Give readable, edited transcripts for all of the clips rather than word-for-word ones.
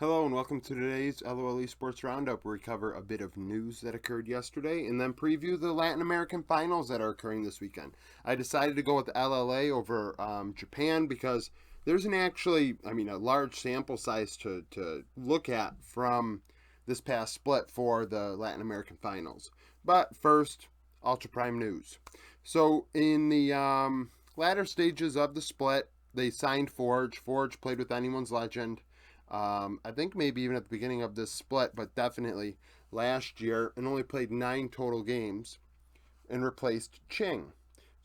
Hello and welcome to today's LLA Esports Roundup, where we cover a bit of news that occurred yesterday and then preview the Latin American finals that are occurring this weekend. I decided to go with LLA over Japan because there's a large sample size to look at from this past split for the Latin American finals. But first, Ultra Prime news. So in the latter stages of the split, they signed Forge. Forge played with anyone's legend. I think maybe even at the beginning of this split, but definitely last year, and only played 9 total games and replaced Ching.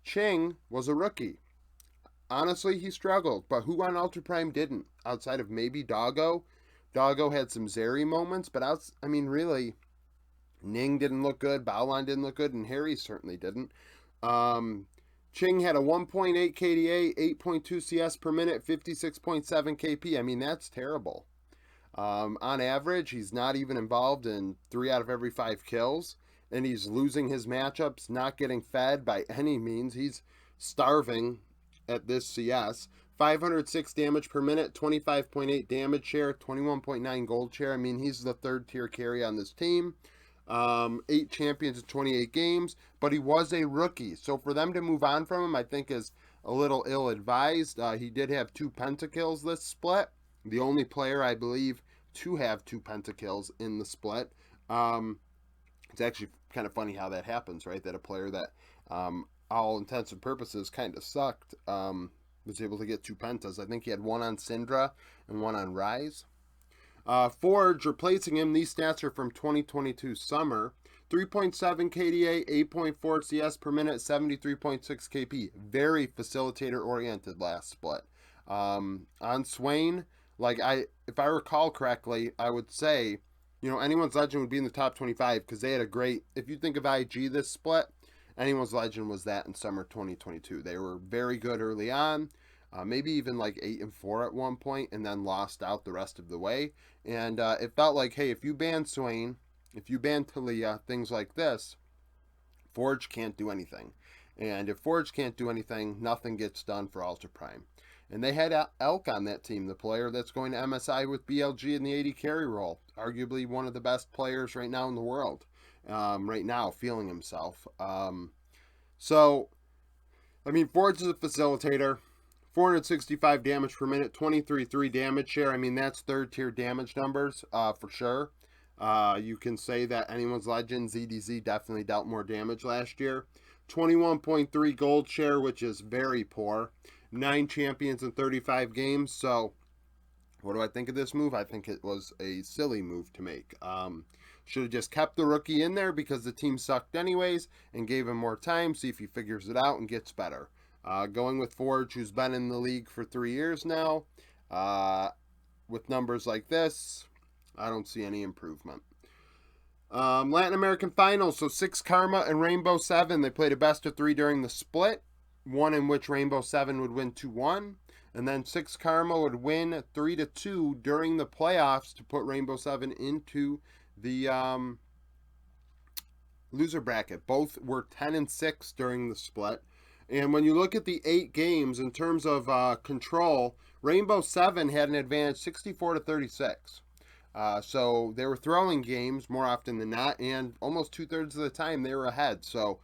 Ching was a rookie. Honestly, he struggled, but who on Ultra Prime didn't? Outside of maybe Doggo. Doggo had some Zeri moments, but really, Ning didn't look good, Baolan didn't look good, and Harry certainly didn't. Um, Ching had a 1.8 KDA, 8.2 CS per minute, 56.7 KP. I mean, that's terrible. On average, he's not even involved in 3 out of every 5 kills, and he's losing his matchups, not getting fed by any means. He's starving at this CS. 506 damage per minute, 25.8 damage share, 21.9 gold share. I mean, he's the third tier carry on this team. 8 champions in 28 games, but he was a rookie. So for them to move on from him, I think is a little ill-advised. He did have 2 pentakills this split. The only player, I believe, to have 2 pentakills in the split. It's actually kind of funny how that happens, right? That a player that, all intents and purposes, kind of sucked, was able to get 2 pentas. I think he had 1 on Syndra and 1 on Rise. Forge replacing him. These stats are from 2022 summer. 3.7 KDA, 8.4 CS per minute, 73.6 KP. Very facilitator oriented last split. On Swain, if I recall correctly, I would say, anyone's legend would be in the top 25 because they had a great. If you think of IG this split, anyone's legend was that in summer 2022. They were very good early on. Maybe even like 8-4 at one point, and then lost out the rest of the way. And it felt like, hey, if you ban Swain, if you ban Talia, things like this, Forge can't do anything. And if Forge can't do anything, nothing gets done for Ultra Prime. And they had Elk on that team, the player that's going to MSI with BLG in the AD carry role. Arguably one of the best players right now in the world. Right now, feeling himself. Forge is a facilitator. 465 damage per minute, 23.3 damage share. I mean, that's third tier damage numbers for sure. You can say that anyone's legend, ZDZ, definitely dealt more damage last year. 21.3 gold share, which is very poor. 9 champions in 35 games. So, what do I think of this move? I think it was a silly move to make. Should have just kept the rookie in there because the team sucked anyways and gave him more time, see if he figures it out and gets better. Going with Forge, who's been in the league for 3 years now, with numbers like this, I don't see any improvement. Latin American Finals, so 6 Karma and Rainbow 7, they played a best of 3 during the split, one in which Rainbow 7 would win 2-1, and then 6 Karma would win 3-2 during the playoffs to put Rainbow 7 into the loser bracket. Both were 10-6 during the split. And when you look at the 8 games in terms of control, Rainbow 7 had an advantage 64-36. So they were throwing games more often than not, and almost 2/3 of the time they were ahead. So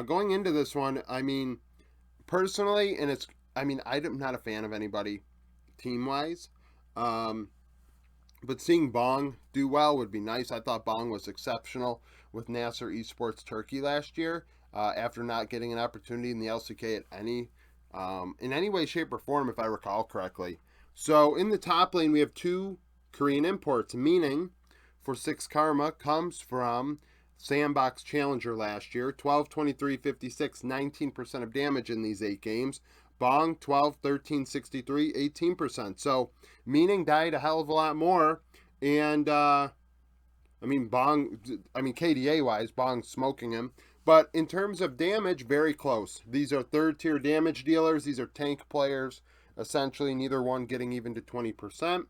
going into this one, personally, I'm not a fan of anybody team-wise. But seeing Bong do well would be nice. I thought Bong was exceptional with Nasser Esports Turkey last year. After not getting an opportunity in the LCK in any way, shape, or form, if I recall correctly. So in the top lane, we have 2 Korean imports, meaning for 6 Karma comes from Sandbox Challenger last year, 12, 23, 56, 19% of damage in these 8 games. Bong, 12, 13, 63, 18%. So meaning died a hell of a lot more. And, KDA-wise, Bong's smoking him. But in terms of damage, very close. These are third-tier damage dealers. These are tank players. Essentially, neither one getting even to 20%.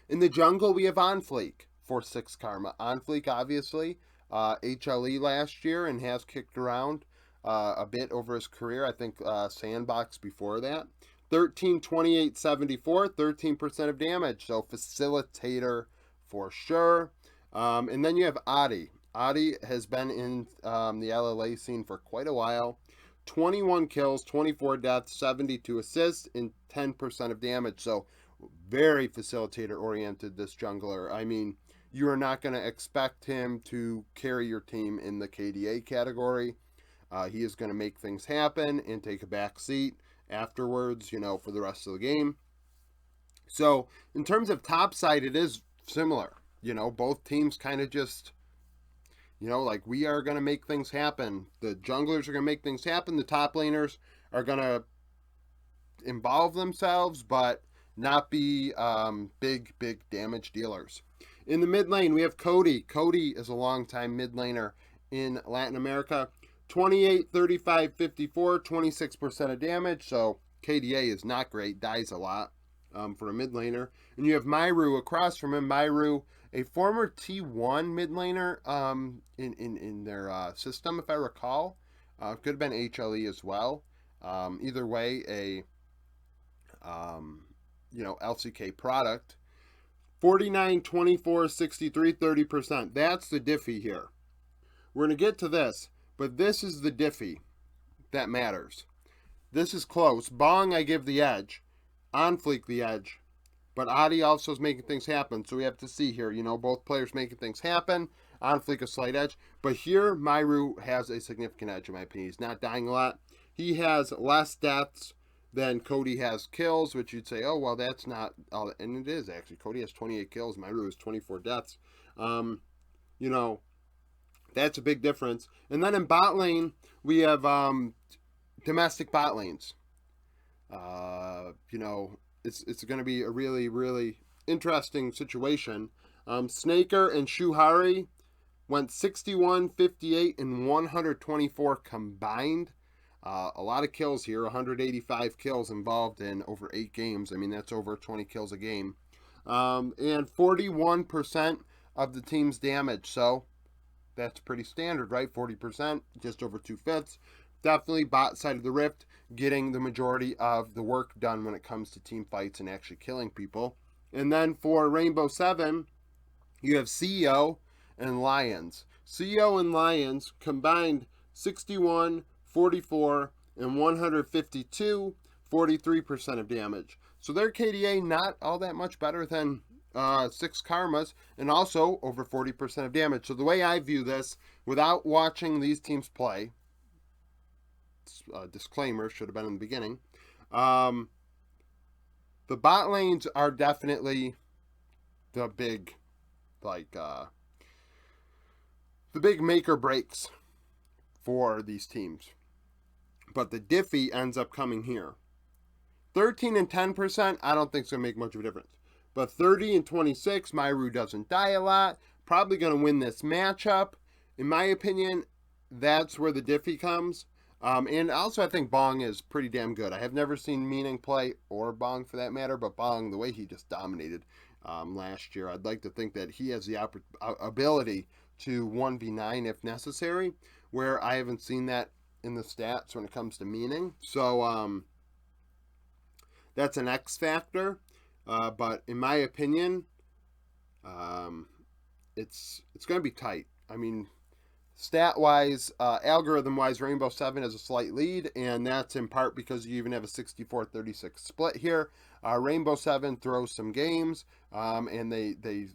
In the jungle, we have Onfleek for 6 Karma. Onfleek, obviously, HLE last year and has kicked around a bit over his career. I think Sandbox before that. 13, 28, 74, 13% of damage. So facilitator for sure. And then you have Adi. Adi has been in the LLA scene for quite a while. 21 kills, 24 deaths, 72 assists, and 10% of damage. So very facilitator oriented, this jungler. I mean, you are not going to expect him to carry your team in the KDA category. He is going to make things happen and take a back seat afterwards, for the rest of the game. So, in terms of top side, it is similar. Both teams kind of just, like we are going to make things happen. The junglers are going to make things happen. The top laners are going to involve themselves, but not be big damage dealers. In the mid lane, we have Cody. Cody is a longtime mid laner in Latin America. 28, 35, 54, 26% of damage. So KDA is not great, dies a lot for a mid laner. And you have Myru across from him. Myru, a former T1 mid laner in their system, if I recall. Could have been HLE as well. Either way, a LCK product. 49, 24, 63, 30%. That's the diffy here. We're going to get to this, but this is the diffy that matters. This is close. Bong, I give the edge. On Fleek, the edge. But Adi also is making things happen, so we have to see here. Both players making things happen. On Fleek, a slight edge. But here, Myru has a significant edge, in my opinion. He's not dying a lot. He has less deaths than Cody has kills, which you'd say, oh, well, that's not all. And it is, actually. Cody has 28 kills. Myru has 24 deaths. That's a big difference. And then in bot lane, we have domestic bot lanes. It's going to be a really, really interesting situation. Snaker and Shuhari went 61, 58, and 124 combined. A lot of kills here, 185 kills involved in over 8 games. I mean, that's over 20 kills a game. And 41% of the team's damage. So that's pretty standard, right? 40%, just over 2/5. Definitely bot side of the rift getting the majority of the work done when it comes to team fights and actually killing people. And then for Rainbow 7, you have CEO and Lions. CEO and Lions combined 61, 44, and 152, 43% of damage. So their KDA not all that much better than 6 Karmas, and also over 40% of damage. So the way I view this, without watching these teams play, disclaimer, should have been in the beginning, the bot lanes are definitely the big, the big make or breaks for these teams. But the diffy ends up coming here. 13 and 10%, I don't think it's going to make much of a difference. But 30 and 26, Myru doesn't die a lot. Probably going to win this matchup. In my opinion, that's where the diffy comes. And also, I think Bong is pretty damn good. I have never seen Meaning play, or Bong for that matter, but Bong, the way he just dominated last year, I'd like to think that he has the ability to 1v9 if necessary, where I haven't seen that in the stats when it comes to Meaning. So that's an X factor. But in my opinion, it's going to be tight. I mean, stat-wise, algorithm-wise, Rainbow 7 has a slight lead, and that's in part because you even have a 64-36 split here. Rainbow 7 throws some games, and they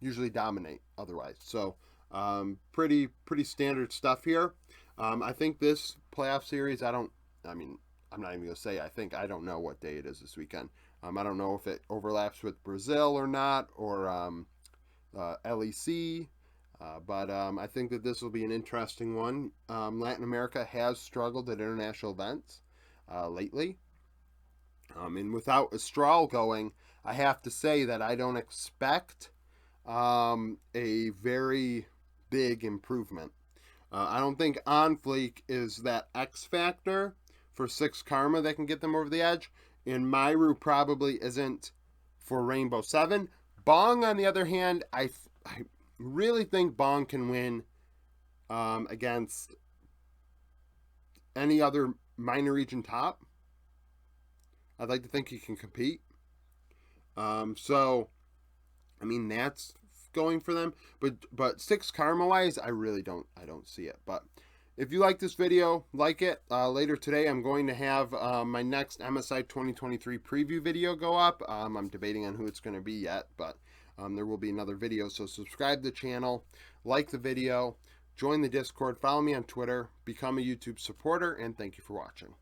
usually dominate otherwise. So pretty standard stuff here. I think this playoff series, I'm not even going to say I don't know what day it is this weekend. I don't know if it overlaps with Brazil or not, or LEC. But I think that this will be an interesting one. Latin America has struggled at international events lately. And without Astral going, I have to say that I don't expect a very big improvement. I don't think On Fleek is that X factor for 6 Karma that can get them over the edge. And Myru probably isn't for Rainbow 7. Bong, on the other hand, I really think Bong can win against any other minor region top. I'd like to think he can compete. So, I mean, that's going for them. But 6 karma wise, I don't see it. But if you like this video, like it. Later today, I'm going to have my next MSI 2023 preview video go up. I'm debating on who it's going to be yet, but there will be another video. So subscribe to the channel, like the video, join the Discord, follow me on Twitter, become a YouTube supporter, and thank you for watching.